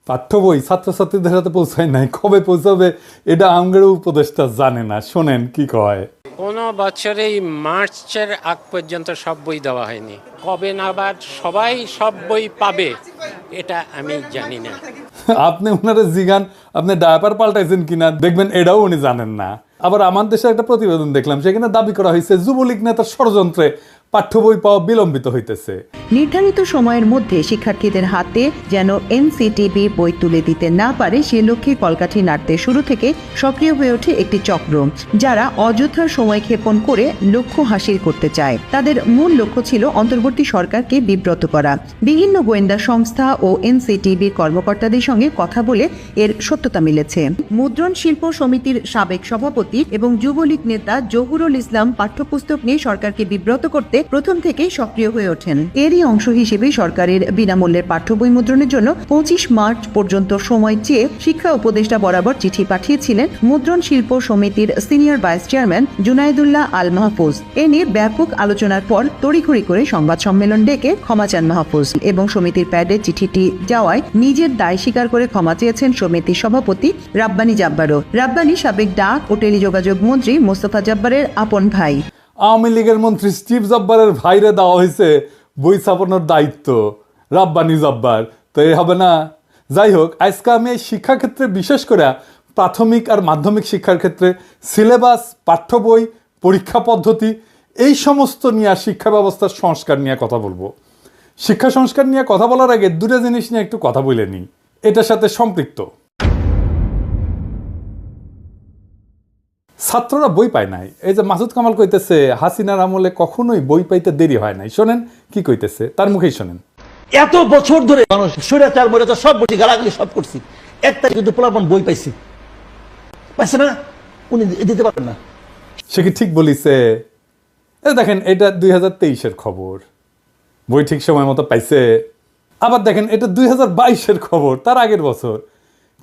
পাঠ্য বই ছাত্রছাত্রীদের হাতে পৌঁছায় নাই, কবে পৌঁছাবে এটা আমগের উপদেষ্টা জানে না। শোনেন কি কয়। কোনো বছরেই মার্চের আগ পর্যন্ত সব বই দেওয়া হয়নি। কবে নাগাদ সবাই সব বই পাবে এটা আমি জানি না। আপনি ওনারা জিগান আপনি ডায়াপার পাল্টাইছেন কিনা, দেখবেন এটাও উনি জানেন না। আবার আমার দেশে একটা প্রতিবেদন দেখলাম, সেখানে দাবি করা হয়েছে যুবলীগ নেতার ষড়যন্ত্রে পাঠ্য বই পাওয়া বিলম্বিত হইতেছে। নির্ধারিত সময়ের মধ্যে শিক্ষার্থীদের হাতে যেন এনসিটিবি বই তুলে দিতে না পারে সে লক্ষ্যে কলকাঠি নাড়তে শুরু থেকে সক্রিয় হয়ে ওঠে একটি চক্র, যারা অযথা সময় ক্ষেপণ করে লক্ষ্য হাসিল করতে চায়। তাদের মূল লক্ষ্য ছিল অন্তর্বর্তী সরকারকে বিব্রত করা। বিভিন্ন গোয়েন্দা সংস্থা ও এনসিটিবির কর্মকর্তাদের সঙ্গে কথা বলে এর সত্যতা মিলেছে। মুদ্রণ শিল্প সমিতির সাবেক সভাপতি এবং যুবলীগ নেতা জহুরুল ইসলাম পাঠ্যপুস্তক নিয়ে সরকারকে বিব্রত করতে প্রথম থেকেই সক্রিয় হয়ে ওঠেন। এরই অংশ হিসেবে সরকারের বিনামূল্যের পাঠ্য বই মুদ্রণের জন্য 25 মার্চ পর্যন্ত সময় চেয়ে শিক্ষা উপদেষ্টা বরাবর চিঠি পাঠিয়েছিলেন মুদ্রণ শিল্প সমিতির সিনিয়র ভাইস চেয়ারম্যান জুনাইদুল্লাহ আল মাহফুজ। এ নিয়ে ব্যাপক আলোচনার পর তড়িঘড়ি করে সংবাদ সম্মেলন ডেকে ক্ষমা চান মাহফুজ এবং সমিতির প্যাডে চিঠিটি যাওয়ায় নিজের দায় স্বীকার করে ক্ষমা চেয়েছেন সমিতির সভাপতি রাব্বানী জাব্বারও। রাব্বানী সাবেক ডাক ও টেলিযোগাযোগ মন্ত্রী মোস্তফা জাব্বারের আপন ভাই। আওয়ামী লীগের মন্ত্রী স্টিভ জব্বারের ভাইরে দেওয়া হয়েছে বই ছাপানোর দায়িত্ব, রাব্বানী জব্বার তো এই হবে না। যাই হোক, আজকে আমি এই শিক্ষাক্ষেত্রে বিশেষ করে প্রাথমিক আর মাধ্যমিক শিক্ষার ক্ষেত্রে সিলেবাস, পাঠ্য বই, পরীক্ষা পদ্ধতি এই সমস্ত নিয়ে শিক্ষা ব্যবস্থার সংস্কার নিয়ে কথা বলবো। শিক্ষা সংস্কার নিয়ে কথা বলার আগে দুটো জিনিস নিয়ে একটু কথা বলে নিই, এটার সাথে সম্পৃক্ত। ছাত্ররা বই পায় নাই। এই যে মাসুদ কামাল কইতেছে হাসিনার আমলে কখনোই বই পাইতে দেরি হয় নাই, শোনেন কি কইতেছে, তার মুখেই শোনেন। এত বছর ধরে মানুষ স্বৈরাচার মৈরাচার সব বলছি, গালাগালি সব করছি, একটা কিন্তু পোলাপন বই পাইছে না, উনি দিতে পারবেন না। সে কি ঠিক বলিছে? দেখেন এটা 2023-এর খবর, বই ঠিক সময় মতো পাইছে। আবার দেখেন এটা 2022-এর খবর, তার আগের বছর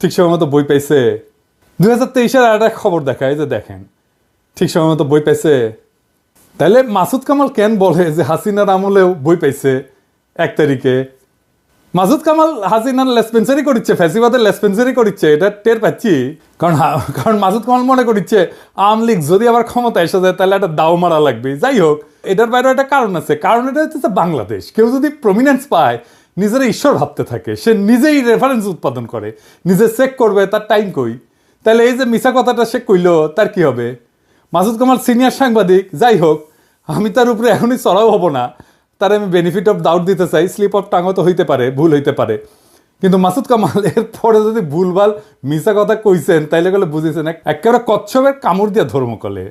ঠিক সময় মতো বই পাইছে। 2023-এর আর একটা খবর দেখায় যে দেখেন ঠিক সময় মতো বই পাইছে। তাহলে মাসুদ কামাল কেন বলে যে হাসিনার আমলেও বই পাইছে 1 তারিখে? মাসুদ কামাল হাসিনার লেসপেন্সারি করিচ্ছে, ফ্যাসিবাদের লেসপেন্সারি করিচ্ছে, এটা টের পাচ্ছি। কারণ মাসুদ কামাল মনে করিচ্ছে আওয়ামী লীগ যদি আবার ক্ষমতা এসে যায় তাহলে একটা দাও মারা লাগবে। যাই হোক, এটার বাইরেও একটা কারণ আছে। কারণ এটা হচ্ছে বাংলাদেশ, কেউ যদি প্রমিনেন্স পায় নিজেরা ঈশ্বর ভাবতে থাকে, সে নিজেই রেফারেন্স উৎপাদন করে, নিজে চেক করবে তার টাইম কই। তাহলে এই যে মিছা কথাটা সে কইলো তার কি হবে? মাসুদ কামাল সিনিয়র সাংবাদিক, যাই হোক আমি তার উপরে এখনই চড়াও হব না, তার আমি বেনিফিট অফ ডাউট দিতে চাই। স্লিপ অফ টাঙ্গও তো হইতে পারে, ভুল হইতে পারে, কিন্তু মাসুদ কামাল এর পরে যদি ভুলভাল মিছা কথা কইছেন তাইলে গেলে বুঝেছেন একেবারে কচ্ছপের কামড় দিয়া ধর্ম কলে।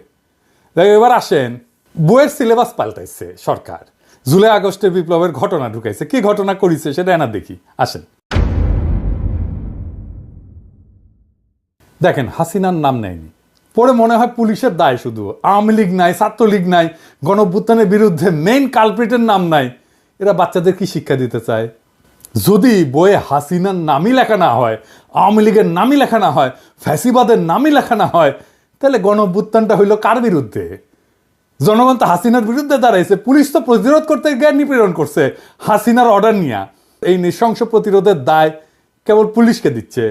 এবার আসেন, বইয়ের সিলেবাস পাল্টাইছে সরকার, জুলাই আগস্টের বিপ্লবের ঘটনা ঢুকাইছে। কি ঘটনা করিছে সেটা এনা দেখি, আসেন। দেখেন হাসিনার নাম নেয়নি, পরে মনে হয় পুলিশের দায় শুধু, আওয়ামী লীগ নাই, ছাত্রলীগ নাই, গণঅভ্যুত্থানের বিরুদ্ধে মেইন কালপ্রিটের নাম নাই। এরা বাচ্চাদের কি শিক্ষা দিতে চায়? যদি বইয়ে হাসিনার নামই লেখা না হয়, আওয়ামী লীগের নামই লেখা না হয়, ফ্যাসিবাদের নামই লেখা না হয়, তাহলে গণঅভ্যুত্থানটা হইল কার বিরুদ্ধে? জনগণ তো হাসিনার বিরুদ্ধে দাঁড়াইছে, পুলিশ তো প্রতিরোধ করতে গিয়ে নিপীড়ন করছে হাসিনার অর্ডার নিয়ে। এই নৃশংস প্রতিরোধের দায় কেবল পুলিশকে দিচ্ছে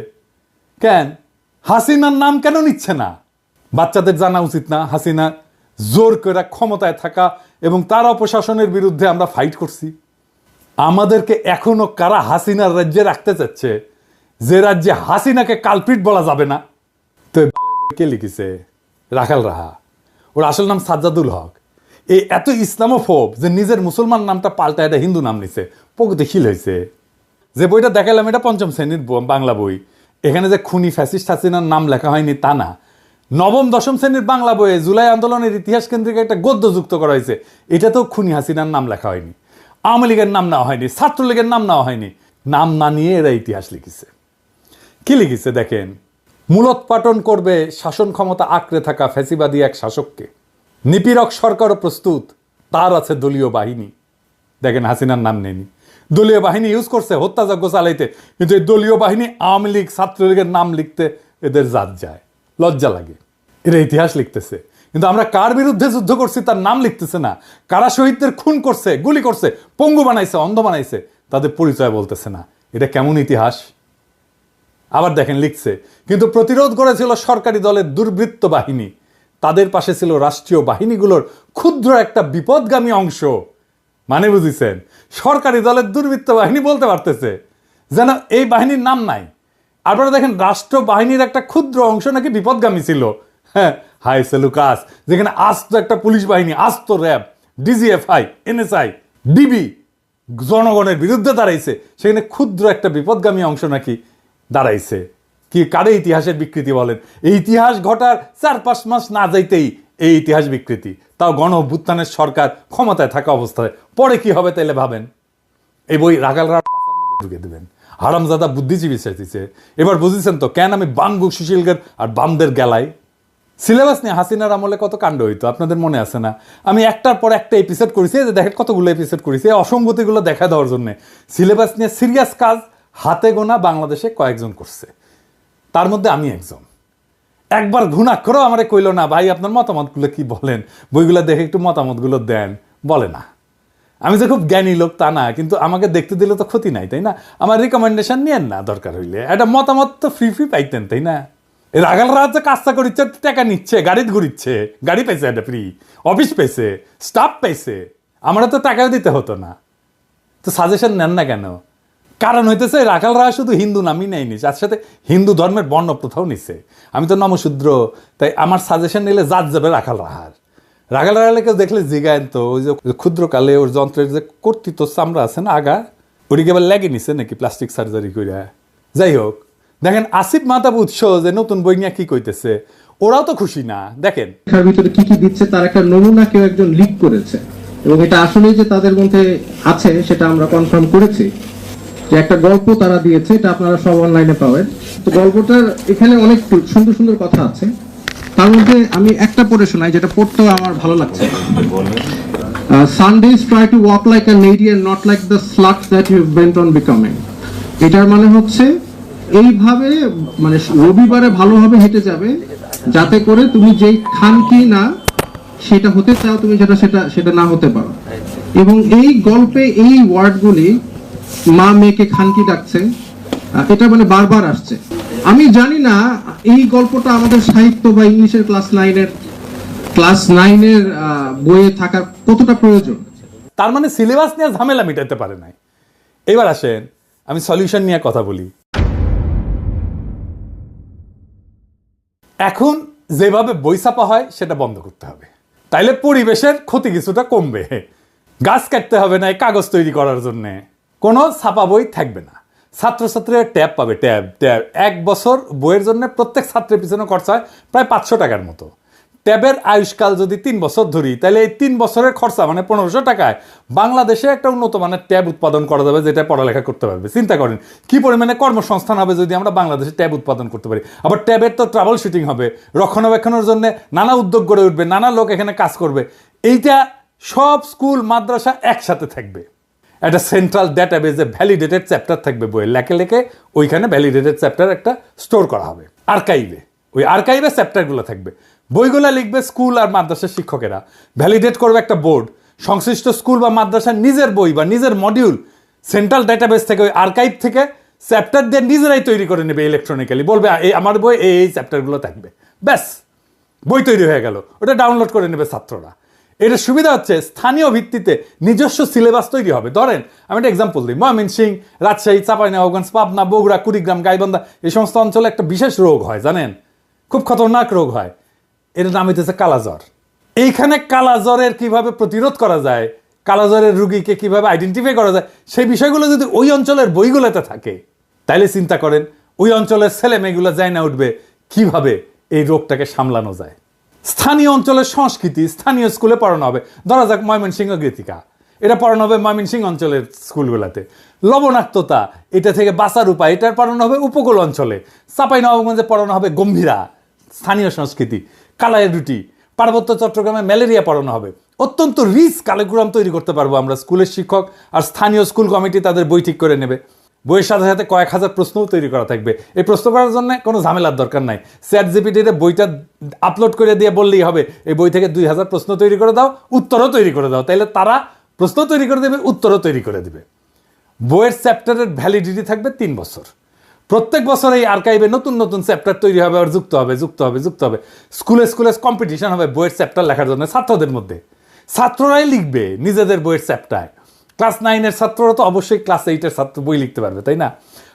কেন? হাসিনার নাম কেন নিচ্ছে না? বাচ্চাদের জানা উচিত না হাসিনা জোর করে ক্ষমতায় থাকা এবং তার অপশাসনের বিরুদ্ধে আমরা ফাইট করছি? আমাদেরকে এখনো কারা হাসিনার রাজ্যে রাখতে চাচ্ছে, যে রাজ্যে হাসিনাকে কালপিট বলা যাবে না? তো কে লিখেছে? রাখাল রাহা, ওর আসল নাম সাজ্জাদুল হক। এই এত ইসলামোফোব যে নিজের মুসলমান নামটা পাল্টা এটা হিন্দু নাম নিছে, প্রগতিশীল হয়েছে। যে বইটা দেখালাম এটা 5ম শ্রেণীর বাংলা বই, এখানে যে খুনি ফ্যাসিস্ট হাসিনার নাম লেখা হয়নি তা না। 9ম 10ম শ্রেণীর বাংলা বইয়ে জুলাই আন্দোলনের ইতিহাস কেন্দ্রিক একটা গদ্য যুক্ত করা হয়েছে, এটাতেও খুনি হাসিনার নাম লেখা হয়নি, আওয়ামী লীগের নাম নেওয়া হয়নি, ছাত্রলীগের নাম নেওয়া হয়নি। নাম না নিয়ে এরা ইতিহাস লিখেছে। কি লিখেছে দেখেন, মূলোৎপাটন করবে শাসন ক্ষমতা আঁকড়ে থাকা ফ্যাসিবাদী এক শাসককে, নিপীড়ক সরকারও প্রস্তুত, তার আছে দলীয় বাহিনী। দেখেন হাসিনার নাম নেয়নি, দলীয় বাহিনী ইউজ করছে হত্যাযজ্ঞ চালাইতে, কিন্তু এই দলীয় বাহিনী আওয়ামী লীগ ছাত্রলীগের নাম লিখতে এদের জাত যায়, লজ্জা লাগে। এরা ইতিহাস লিখতেছে, কিন্তু আমরা কার বিরুদ্ধে যুদ্ধ করছি তার নাম লিখতেছে না। কারা শহীদদের খুন করছে, গুলি করছে, পঙ্গু বানাইছে, অন্ধ বানাইছে, তাদের পরিচয় বলতেছে না। এটা কেমন ইতিহাস? আবার দেখেন লিখছে, কিন্তু প্রতিরোধ করেছিল সরকারি দলের দুর্বৃত্ত বাহিনী, তাদের পাশে ছিল রাষ্ট্রীয় বাহিনীগুলোর ক্ষুদ্র একটা বিপদগামী অংশ। মানে বুঝিছেন, সরকারি দলের দুর্বৃত্ত বাহিনী বলতে পারতেছে, যেন এই বাহিনীর নাম নাই। আপনারা দেখেন রাষ্ট্র বাহিনীর একটা ক্ষুদ্র অংশ নাকি বিপদগামী ছিল। হ্যাঁ, হাই সেলুকাস, যেখানে আস্ত একটা পুলিশ বাহিনী, আস্ত র্যাব, ডিজিএফআই, এনএসআই, ডিবি জনগণের বিরুদ্ধে দাঁড়াইছে, সেখানে ক্ষুদ্র একটা বিপদগামী অংশ নাকি দাঁড়াইছে। কি কারে ইতিহাসের বিকৃতি বলেন? এই ইতিহাস ঘটার 4-5 মাস না যাইতেই এই ইতিহাস বিকৃতি, তাও গণ অভ্যুত্থানের সরকার ক্ষমতায় থাকা অবস্থায়। পরে কি হবে তাইলে ভাবেন। এই বই রাখালরা ঢুকে দেবেন, হারামজাদা বুদ্ধিজীবী চাইতেছে। এবার বুঝেছেন তো কেন আমি বানগু সুশীলগের আর বামদের গেলাই। সিলেবাস নিয়ে হাসিনার আমলে কত কাণ্ড হইতো আপনাদের মনে আছে না? আমি একটার পর একটা এপিসোড করেছি, যে দেখেন কতগুলো এপিসোড করেছি অসঙ্গতিগুলো দেখা দেওয়ার জন্য। সিলেবাস নিয়ে সিরিয়াস কাজ হাতে গোনা বাংলাদেশে কয়েকজন করছে, তার মধ্যে আমি একজন। একবার ঘুণাক্ষরও আমারে কইল না, ভাই আপনার মতামতগুলো কি বলেন, বইগুলো দেখে একটু মতামতগুলো দেন, বলে না। আমি যে খুব জ্ঞানী লোক তা না, কিন্তু আমাকে দেখতে দিলে তো ক্ষতি নাই, তাই না? আমার রিকমেন্ডেশন নিয়েন না, দরকার হইলে একটা মতামত তো ফ্রি পাইতেন, তাই না? রাগালরা যে কাজটা করিচ্ছে, টাকা নিচ্ছে, গাড়িতে ঘুরিচ্ছে, গাড়ি পাইছে একটা ফ্রি, অফিস পাইছে, স্টাফ পাইছে, আমরা তো টাকাও দিতে হতো না। তো সাজেশন নেন না কেন? কারণ হইতেছে রাখালরা শুধু হিন্দু নামই নেয়নি, তার সাথে হিন্দু ধর্মের বর্ণ প্রথাও নিছে। আমি তো নমশূদ্র, তাই আমার সাজেশন নিলে জাত যাবে রাখাল রাহার। রাখাল রাহালকে দেখলে জিগায়েন তো, ওই যে ক্ষুদ্রকালে ওর যন্ত্রের যে কর্তৃত্ব চামড়া আছে না আগা, ওটিকে এবার লেগে নিছে নাকি প্লাস্টিক সার্জারি কইরা। যাই হোক, দেখেন আসিফ মাহতাব উৎস যে নতুন বই নিয়ে কি কইতেছে, ওরাও তো খুশি না। দেখেন তার ভিতরে কি কি দিচ্ছে তার একটা নমুনা কেউ একজন লিক করেছে, এবং এটা আসলেই যে তাদের মধ্যে আছে সেটা আমরা কনফার্ম করেছি। যে একটা গল্প তারা দিয়েছে, এটা আপনারা সব অনলাইনে পাবেন। তো গল্পটার এখানে অনেক সুন্দর সুন্দর কথা আছে, তার মধ্যে আমি একটা পড়ে শোনাই, যেটা পড়তেও আমার ভালো লাগছে। Sundays try to walk like a lady and not like the sluts that you bent on becoming. এটার মানে হচ্ছে এইভাবে, মানে রবিবারে ভালোভাবে হেঁটে যাবে, যাতে করে তুমি যেই খান কি না সেটা হতে চাও, তুমি সেটা না হতে পারো। এবং এই গল্পে এই ওয়ার্ডগুলি, মা মেয়েকে খানকি ডাকছে, এটা মানে বারবার আসছে। আমি জানি না এই গল্পটা আমাদের সাহিত্য বা ইংলিশের ক্লাস 9-এর বইয়ে থাকার কতটা প্রয়োজন। তার মানে সিলেবাস নিয়ে ঝামেলা মিটাতে পারে নাই। এবার আসেন আমি সলিউশন নিয়ে কথা বলি। এখন যেভাবে বই ছাপা হয় সেটা বন্ধ করতে হবে, তাইলে পরিবেশের ক্ষতি কিছুটা কমবে। গাছ কাটতে হবে না এই কাগজ তৈরি করার জন্য, কোনো ছাপা বই থাকবে না। ছাত্রছাত্রীরা ট্যাব পাবে, ট্যাব 1 বছর বইয়ের জন্য প্রত্যেক ছাত্রের পিছনে খরচা হয় প্রায় 500 টাকার মতো। ট্যাবের আয়ুষ্কাল যদি 3 বছর ধরি, তাহলে এই 3 বছরের খরচা মানে 1500 টাকায় বাংলাদেশে একটা উন্নত মানের ট্যাব উৎপাদন করা যাবে, যেটা পড়ালেখা করতে পারবে। চিন্তা করেন কি পরিমাণে কর্মসংস্থান হবে যদি আমরা বাংলাদেশে ট্যাব উৎপাদন করতে পারি। আবার ট্যাবের তো ট্রাবল শুটিং হবে, রক্ষণাবেক্ষণের জন্য নানা উদ্যোগ গড়ে উঠবে, নানা লোক এখানে কাজ করবে। এইটা সব স্কুল মাদ্রাসা একসাথে থাকবে, একটা সেন্ট্রাল ডেটাবেজে ভ্যালিডেটেড চ্যাপ্টার থাকবে, বইয়ের লেখে লেখে ওইখানে ভ্যালিডেটেড চ্যাপ্টার একটা স্টোর করা হবে আর্কাইভে। ওই আর্কাইভে চ্যাপ্টারগুলো থাকবে, বইগুলো লিখবে স্কুল আর মাদ্রাসার শিক্ষকেরা, ভ্যালিডেট করবে একটা বোর্ড। সংশ্লিষ্ট স্কুল বা মাদ্রাসার নিজের বই বা নিজের মডিউল সেন্ট্রাল ডেটাবেস থেকে, ওই আর্কাইভ থেকে চ্যাপ্টার দিয়ে নিজেরাই তৈরি করে নেবে ইলেকট্রনিক্যালি। বলবে এই আমার বই এই চ্যাপ্টারগুলো থাকবে, ব্যাস বই তৈরি হয়ে গেল। ওটা ডাউনলোড করে নেবে ছাত্ররা। এটার সুবিধা হচ্ছে স্থানীয় ভিত্তিতে নিজস্ব সিলেবাস তৈরি হবে। ধরেন আমি একটা এক্সাম্পল দিই, ময়মনসিংহ, রাজশাহী, চাঁপাইনবাবগঞ্জ, পাবনা, বগুড়া, কুড়িগ্রাম, গাইবান্ধা, এই সমস্ত অঞ্চলে একটা বিশেষ রোগ হয়, জানেন, খুব খতরনাক রোগ হয়। এটার নাম হইতেছে কালাজ্বর। এইখানে কালাজ্বরের কিভাবে প্রতিরোধ করা যায়, কালাজ্বরের রুগীকে কিভাবে আইডেন্টিফাই করা যায়, সেই বিষয়গুলো যদি ওই অঞ্চলের বইগুলোতে থাকে, তাইলে চিন্তা করেন ওই অঞ্চলের ছেলে মেয়েগুলো যায় না উঠবে কিভাবে এই রোগটাকে সামলানো যায়। স্থানীয় অঞ্চলের সংস্কৃতি স্থানীয় স্কুলে পড়ানো হবে। ধরা যাক ময়মনসিংহ গীতিকা, এটা পড়ানো হবে ময়মনসিংহ অঞ্চলের স্কুলগুলোতে। লবণাক্ততা, এটা থেকে বাঁচার উপায়, এটার পড়ানো হবে উপকূল অঞ্চলে। চাঁপাইনবাবগঞ্জে পড়ানো হবে গম্ভীরা, স্থানীয় সংস্কৃতি। কালাইয়ের রুটি, পার্বত্য চট্টগ্রামে ম্যালেরিয়া পড়ানো হবে। অত্যন্ত রিচ কারিকুলাম তৈরি করতে পারবো আমরা। স্কুলের শিক্ষক আর স্থানীয় স্কুল কমিটি তাদের বই ঠিক করে নেবে। বইয়ের সাথে সাথে কয়েক হাজার প্রশ্নও তৈরি করা থাকবে। এই প্রশ্ন করার জন্য কোনো ঝামেলার দরকার নাই। চ্যাটজিপিটিতে বইটা আপলোড করে দিয়ে বললেই হবে এই বই থেকে 2000 প্রশ্ন তৈরি করে দাও, উত্তরও তৈরি করে দাও। তাইলে তারা প্রশ্ন তৈরি করে দেবে, উত্তরও তৈরি করে দেবে। বইয়ের চ্যাপ্টারের ভ্যালিডিটি থাকবে 3 বছর। প্রত্যেক বছর এই আর্কাইভে নতুন নতুন চ্যাপ্টার তৈরি হবে আর যুক্ত হবে স্কুলে কম্পিটিশন হবে বইয়ের চ্যাপ্টার লেখার জন্য ছাত্রদের মধ্যে। ছাত্ররাই লিখবে নিজেদের বইয়ের চ্যাপ্টার। ক্লাস 9-এর ছাত্ররা তো অবশ্যই ক্লাস 8-এর ছাত্র বই লিখতে পারবে, তাই না?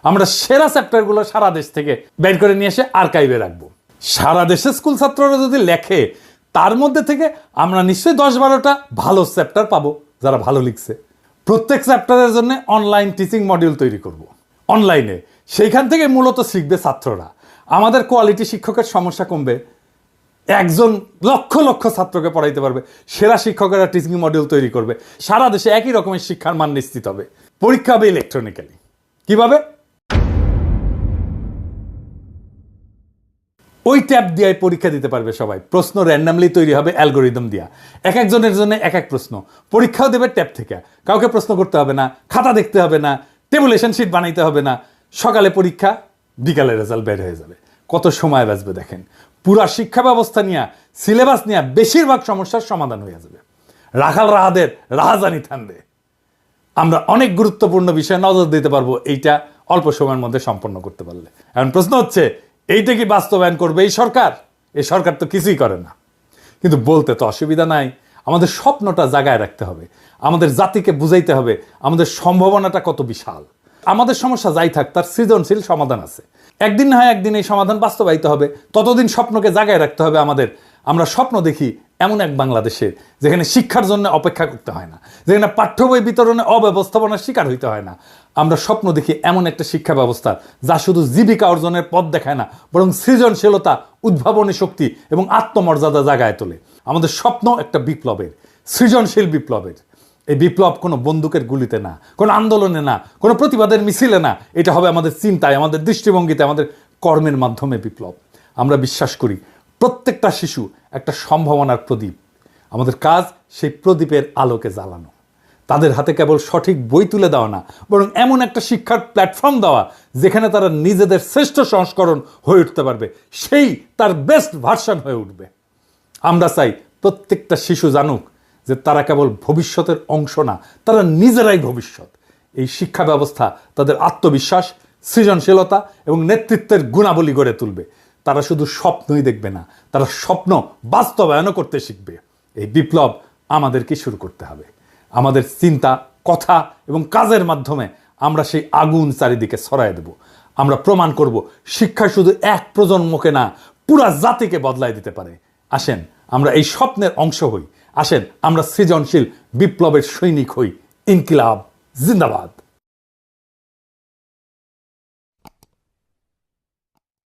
আমরা সেরা চ্যাপ্টারগুলো সারা দেশ থেকে বের করে নিয়ে এসে আর্কাইভে রাখবো। সারা দেশে স্কুল ছাত্ররা যদি লেখে, তার মধ্যে থেকে আমরা নিশ্চয়ই 10-12টা ভালো চ্যাপ্টার পাবো যারা ভালো লিখছে। প্রত্যেক চ্যাপ্টারের জন্য অনলাইন টিচিং মডিউল তৈরি করব অনলাইনে। সেইখান থেকে মূলত শিখবে ছাত্ররা। আমাদের কোয়ালিটি শিক্ষকের সমস্যা কমবে, একজন লক্ষ লক্ষ ছাত্রকে পড়াইতে পারবে। সেরা শিক্ষকেরা টিচিং মডিউল তৈরি করবে। সারা দেশে একই রকমের শিক্ষার মান নিশ্চিত হবে। পরীক্ষা হবে ইলেকট্রনিক্যালি। কিভাবে? ওই ট্যাব দিয়ে পরীক্ষা দিতে পারবে সবাই। প্রশ্ন র্যান্ডামলি তৈরি হবে অ্যালগোরিদম দিয়া। এক একজনের জন্য এক এক প্রশ্ন। পরীক্ষাও দেবে ট্যাব থেকে। কাউকে প্রশ্ন করতে হবে না, খাতা দেখতে হবে না, টেবুলেশন শিট বানাইতে হবে না। সকালে পরীক্ষা, বিকালে রেজাল্ট বের হয়ে যাবে। কত সময় বাঁচবে দেখেন। পুরা শিক্ষা ব্যবস্থা নিয়ে, সিলেবাস নিয়ে বেশিরভাগ সমস্যার সমাধান হয়ে যাবে। রাখাল রাহাদের রাহাজানি থামবে। আমরা অনেক গুরুত্বপূর্ণ বিষয়ে নজর দিতে পারবো এইটা অল্প সময়ের মধ্যে সম্পন্ন করতে পারলে। এখন প্রশ্ন হচ্ছে, এইটা কি বাস্তবায়ন করবে এই সরকার? এই সরকার তো কিছুই করে না, কিন্তু বলতে তো অসুবিধা নাই। আমাদের স্বপ্নটা জাগায় রাখতে হবে, আমাদের জাতিকে বুঝাইতে হবে আমাদের সম্ভাবনাটা কত বিশাল। আমাদের সমস্যা যাই থাক, তার সৃজনশীল সমাধান আছে। একদিন না হয় একদিন এই সমাধান বাস্তবায়িত হবে। ততদিন স্বপ্নকে জাগায় রাখতে হবে আমাদের। আমরা স্বপ্ন দেখি এমন এক বাংলাদেশে যেখানে শিক্ষার জন্য অপেক্ষা করতে হয় না, যেখানে পাঠ্য বই বিতরণে অব্যবস্থাপনার শিকার হইতে হয় না। আমরা স্বপ্ন দেখি এমন একটা শিক্ষা ব্যবস্থা যা শুধু জীবিকা অর্জনের পথ দেখায় না, বরং সৃজনশীলতা, উদ্ভাবনী শক্তি এবং আত্মমর্যাদা জাগায় তোলে। আমাদের স্বপ্ন একটা বিপ্লবের, সৃজনশীল বিপ্লবের। এই বিপ্লব কোনো বন্দুকের গুলিতে না, কোনো আন্দোলনে না, কোনো প্রতিবাদের মিছিলে না। এটা হবে আমাদের চিন্তায়, আমাদের দৃষ্টিভঙ্গিতে, আমাদের কর্মের মাধ্যমে বিপ্লব। আমরা বিশ্বাস করি প্রত্যেকটা শিশু একটা সম্ভাবনার প্রদীপ। আমাদের কাজ সেই প্রদীপের আলোকে জ্বালানো। তাদের হাতে কেবল সঠিক বই তুলে দেওয়া না, বরং এমন একটা শিক্ষার প্ল্যাটফর্ম দেওয়া যেখানে তারা নিজেদের শ্রেষ্ঠ সংস্করণ হয়ে উঠতে পারবে, সেই তার বেস্ট ভার্সন হয়ে উঠবে। আমরা চাই প্রত্যেকটা শিশু জানুক যে তারা কেবল ভবিষ্যতের অংশ না, তারা নিজেরাই ভবিষ্যৎ। এই শিক্ষা ব্যবস্থা তাদের আত্মবিশ্বাস, সৃজনশীলতা এবং নেতৃত্বের গুণাবলী গড়ে তুলবে। তারা শুধু স্বপ্নই দেখবে না, তারা স্বপ্ন বাস্তবায়নও করতে শিখবে। এই বিপ্লব আমাদেরকে শুরু করতে হবে। আমাদের চিন্তা, কথা এবং কাজের মাধ্যমে আমরা সেই আগুন চারিদিকে ছড়ায় দেব। আমরা প্রমাণ করব শিক্ষা শুধু এক প্রজন্মকে না, পুরা জাতিকে বদলায় দিতে পারে। আসেন আমরা এই স্বপ্নের অংশ হই। আসেন আমরা সৃজনশীল বিপ্লবের সৈনিক হই। ইনকিলাব জিন্দাবাদ।